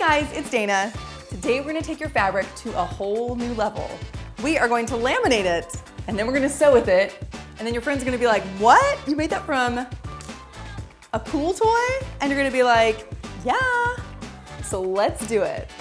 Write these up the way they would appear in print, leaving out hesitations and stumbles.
guys, it's Dana. Today we're gonna take your fabric to a whole new level. We are going to laminate it, and then we're gonna sew with it, and then your friends are gonna be like, what? You made that from a pool toy? And you're gonna be like, yeah. So let's do it.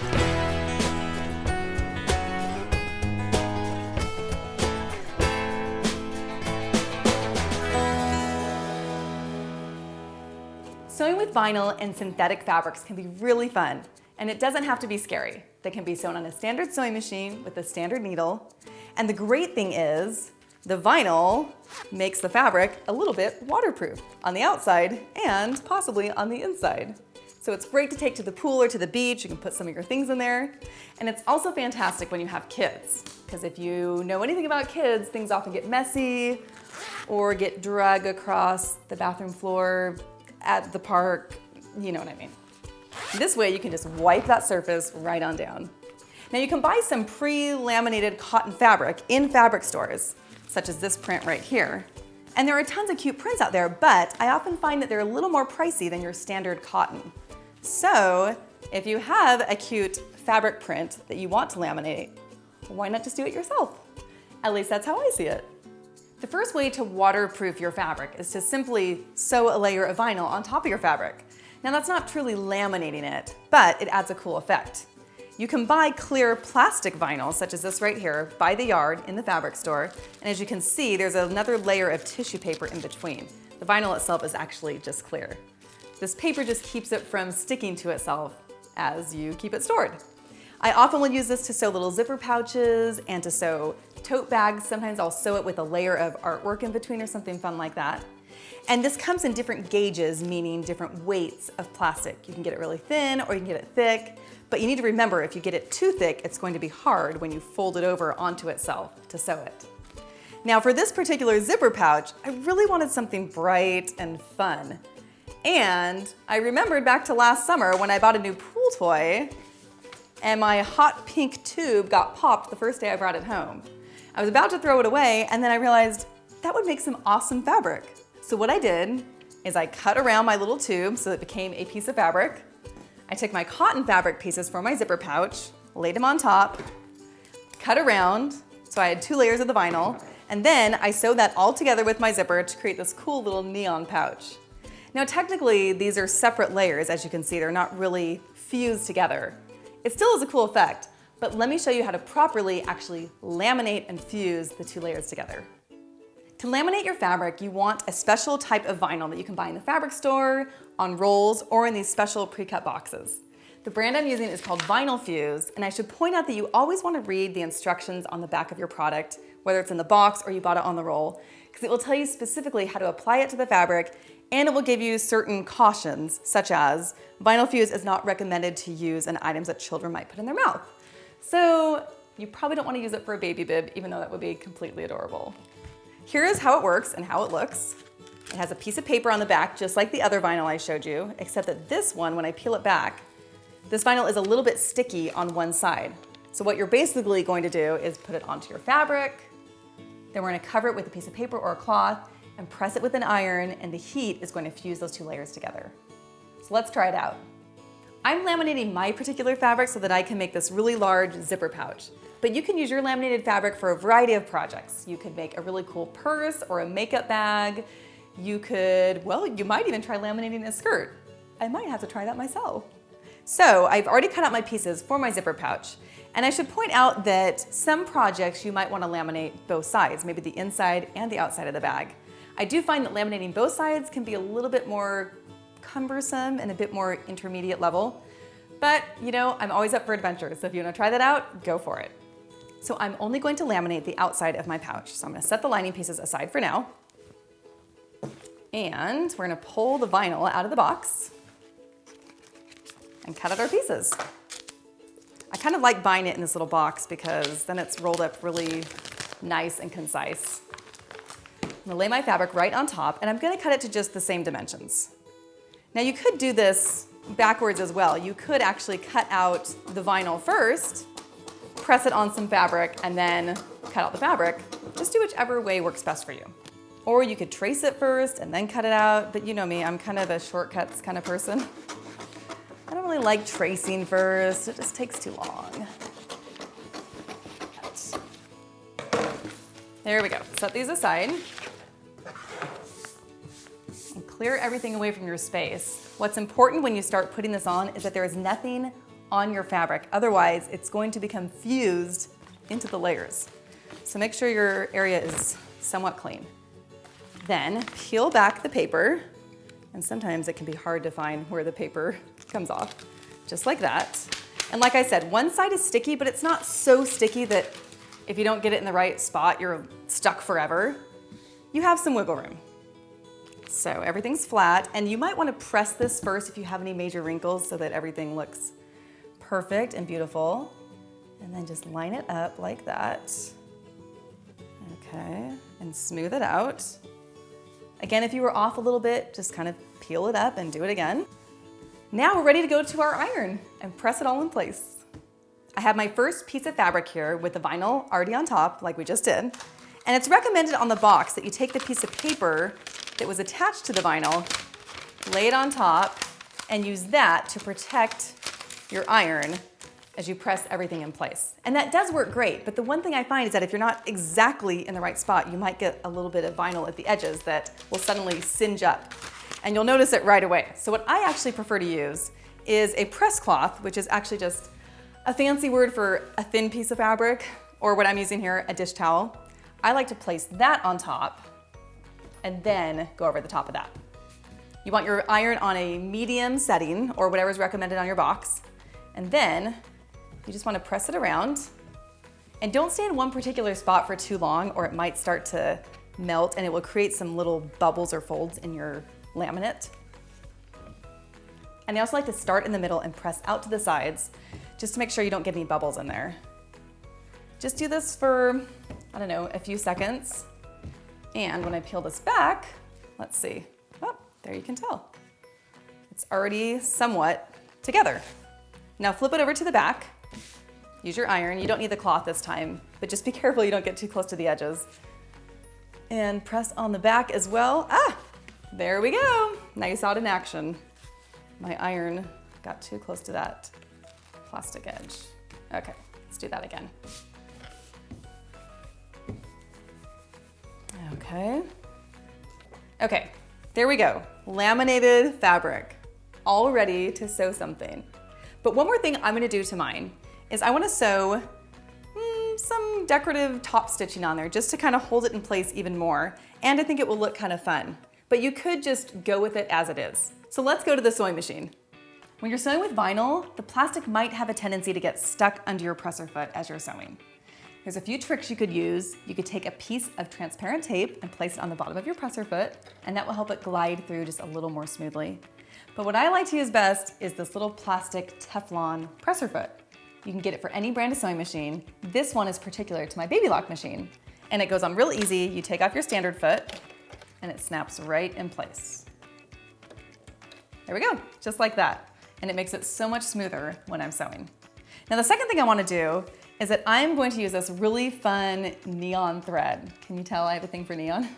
Sewing with vinyl and synthetic fabrics can be really fun, and it doesn't have to be scary. They can be sewn on a standard sewing machine with a standard needle. And the great thing is, the vinyl makes the fabric a little bit waterproof on the outside and possibly on the inside. So it's great to take to the pool or to the beach. You can put some of your things in there. And it's also fantastic when you have kids, because if you know anything about kids, things often get messy or get dragged across the bathroom floor at the park, you know what I mean. This way you can just wipe that surface right on down. Now you can buy some pre-laminated cotton fabric in fabric stores, such as this print right here. And there are tons of cute prints out there, but I often find that they're a little more pricey than your standard cotton. So if you have a cute fabric print that you want to laminate, why not just do it yourself? At least that's how I see it. The first way to waterproof your fabric is to simply sew a layer of vinyl on top of your fabric. Now that's not truly laminating it, but it adds a cool effect. You can buy clear plastic vinyl, such as this right here, by the yard in the fabric store. And as you can see, there's another layer of tissue paper in between. The vinyl itself is actually just clear. This paper just keeps it from sticking to itself as you keep it stored. I often will use this to sew little zipper pouches and to sew tote bags. Sometimes I'll sew it with a layer of artwork in between or something fun like that. And this comes in different gauges, meaning different weights of plastic. You can get it really thin or you can get it thick, but you need to remember if you get it too thick, it's going to be hard when you fold it over onto itself to sew it. Now for this particular zipper pouch, I really wanted something bright and fun. And I remembered back to last summer when I bought a new pool toy and my hot pink tube got popped the first day I brought it home. I was about to throw it away and then I realized that would make some awesome fabric. So what I did is I cut around my little tube so it became a piece of fabric. I took my cotton fabric pieces for my zipper pouch, laid them on top, cut around, so I had 2 layers of the vinyl, and then I sewed that all together with my zipper to create this cool little neon pouch. Now technically these are separate layers, as you can see, they're not really fused together. It still is a cool effect, but let me show you how to properly actually laminate and fuse the 2 layers together. To laminate your fabric, you want a special type of vinyl that you can buy in the fabric store, on rolls, or in these special pre-cut boxes. The brand I'm using is called Vinyl Fuse, and I should point out that you always want to read the instructions on the back of your product, whether it's in the box or you bought it on the roll, because it will tell you specifically how to apply it to the fabric, and it will give you certain cautions, such as Vinyl Fuse is not recommended to use in items that children might put in their mouth. So you probably don't want to use it for a baby bib, even though that would be completely adorable. Here is how it works and how it looks. It has a piece of paper on the back, just like the other vinyl I showed you, except that this one, when I peel it back, this vinyl is a little bit sticky on one side. So what you're basically going to do is put it onto your fabric, then we're going to cover it with a piece of paper or a cloth and press it with an iron, and the heat is going to fuse those 2 layers together. So let's try it out. I'm laminating my particular fabric so that I can make this really large zipper pouch. But you can use your laminated fabric for a variety of projects. You could make a really cool purse or a makeup bag. You could, well, you might even try laminating a skirt. I might have to try that myself. So I've already cut out my pieces for my zipper pouch. And I should point out that some projects you might want to laminate both sides, maybe the inside and the outside of the bag. I do find that laminating both sides can be a little bit more cumbersome and a bit more intermediate level. But, you know, I'm always up for adventure, so if you want to try that out, go for it. So I'm only going to laminate the outside of my pouch. So I'm going to set the lining pieces aside for now. And we're going to pull the vinyl out of the box and cut out our pieces. I kind of like buying it in this little box because then it's rolled up really nice and concise. I'm going to lay my fabric right on top, and I'm going to cut it to just the same dimensions. Now you could do this backwards as well. You could actually cut out the vinyl first, press it on some fabric, and then cut out the fabric. Just do whichever way works best for you. Or you could trace it first and then cut it out, but you know me, I'm kind of a shortcuts kind of person. I don't really like tracing first. It just takes too long. There we go. Set these aside. And clear everything away from your space. What's important when you start putting this on is that there is nothing on your fabric. Otherwise, it's going to become fused into the layers. So make sure your area is somewhat clean. Then peel back the paper, and sometimes it can be hard to find where the paper comes off, just like that. And like I said, one side is sticky, but it's not so sticky that if you don't get it in the right spot, you're stuck forever. You have some wiggle room. So everything's flat, and you might want to press this first if you have any major wrinkles so that everything looks perfect and beautiful. And then just line it up like that. Okay, and smooth it out. Again, if you were off a little bit, just kind of peel it up and do it again. Now we're ready to go to our iron and press it all in place. I have my first piece of fabric here with the vinyl already on top, like we just did. And it's recommended on the box that you take the piece of paper that was attached to the vinyl, lay it on top, and use that to protect your iron as you press everything in place. And that does work great, but the one thing I find is that if you're not exactly in the right spot, you might get a little bit of vinyl at the edges that will suddenly singe up. And you'll notice it right away. So what I actually prefer to use is a press cloth, which is actually just a fancy word for a thin piece of fabric, or what I'm using here, a dish towel. I like to place that on top and then go over the top of that. You want your iron on a medium setting, or whatever is recommended on your box. And then you just want to press it around. And don't stay in one particular spot for too long, or it might start to melt and it will create some little bubbles or folds in your laminate. And I also like to start in the middle and press out to the sides, just to make sure you don't get any bubbles in there. Just do this for, I don't know, a few seconds. And when I peel this back, let's see. Oh, there you can tell. It's already somewhat together. Now flip it over to the back. Use your iron. You don't need the cloth this time, but just be careful you don't get too close to the edges. And press on the back as well. Ah, there we go. Now you saw it in action. My iron got too close to that plastic edge. Okay, let's do that again. Okay, there we go. Laminated fabric, all ready to sew something. But one more thing I'm gonna do to mine is I wanna sew some decorative top stitching on there just to kind of hold it in place even more. And I think it will look kind of fun. But you could just go with it as it is. So let's go to the sewing machine. When you're sewing with vinyl, the plastic might have a tendency to get stuck under your presser foot as you're sewing. There's a few tricks you could use. You could take a piece of transparent tape and place it on the bottom of your presser foot, and that will help it glide through just a little more smoothly. But what I like to use best is this little plastic Teflon presser foot. You can get it for any brand of sewing machine. This one is particular to my baby lock machine, and it goes on real easy. You take off your standard foot, and it snaps right in place. There we go, just like that. And it makes it so much smoother when I'm sewing. Now the second thing I want to do is that I'm going to use this really fun neon thread. Can you tell I have a thing for neon?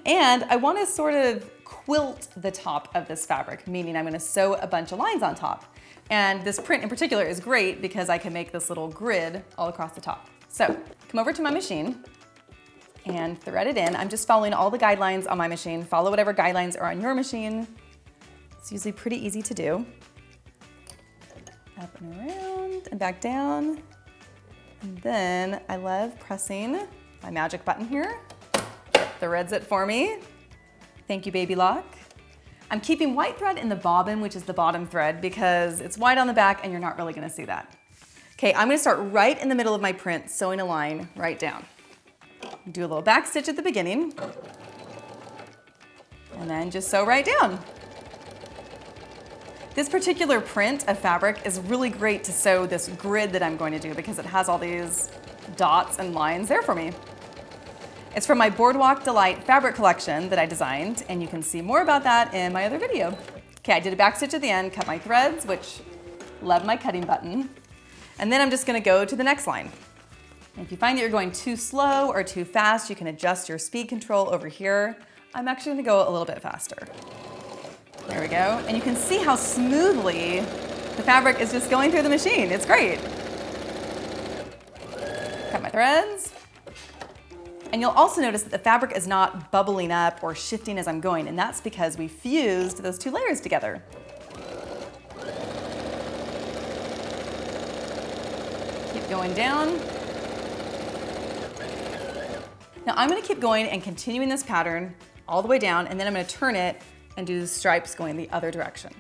And I want to sort of quilt the top of this fabric, meaning I'm going to sew a bunch of lines on top. And this print in particular is great because I can make this little grid all across the top. So come over to my machine and thread it in. I'm just following all the guidelines on my machine. Follow whatever guidelines are on your machine. It's usually pretty easy to do. Up and around and back down. And then I love pressing my magic button here. It threads it for me. Thank you, Baby Lock. I'm keeping white thread in the bobbin, which is the bottom thread, because it's white on the back and you're not really gonna see that. Okay, I'm gonna start right in the middle of my print, sewing a line right down. Do a little back stitch at the beginning, and then just sew right down. This particular print of fabric is really great to sew this grid that I'm going to do because it has all these dots and lines there for me. It's from my Boardwalk Delight fabric collection that I designed, and you can see more about that in my other video. Okay, I did a back stitch at the end, cut my threads, which love my cutting button, and then I'm just gonna go to the next line. And if you find that you're going too slow or too fast, you can adjust your speed control over here. I'm actually gonna go a little bit faster. There we go. And you can see how smoothly the fabric is just going through the machine. It's great. Cut my threads. And you'll also notice that the fabric is not bubbling up or shifting as I'm going, and that's because we fused those two layers together. Keep going down. Now I'm gonna keep going and continuing this pattern all the way down, and then I'm gonna turn it and do the stripes going the other direction.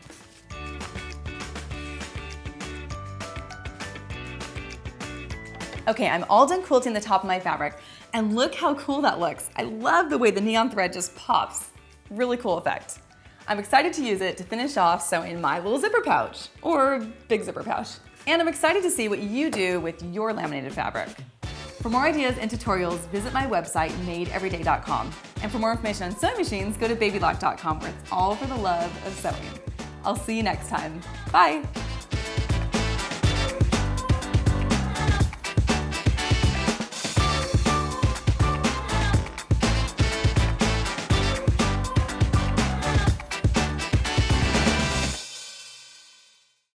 Okay, I'm all done quilting the top of my fabric, and look how cool that looks. I love the way the neon thread just pops. Really cool effect. I'm excited to use it to finish off sewing my little zipper pouch, or big zipper pouch. And I'm excited to see what you do with your laminated fabric. For more ideas and tutorials, visit my website, madeeveryday.com. And for more information on sewing machines, go to babylock.com, where it's all for the love of sewing. I'll see you next time. Bye.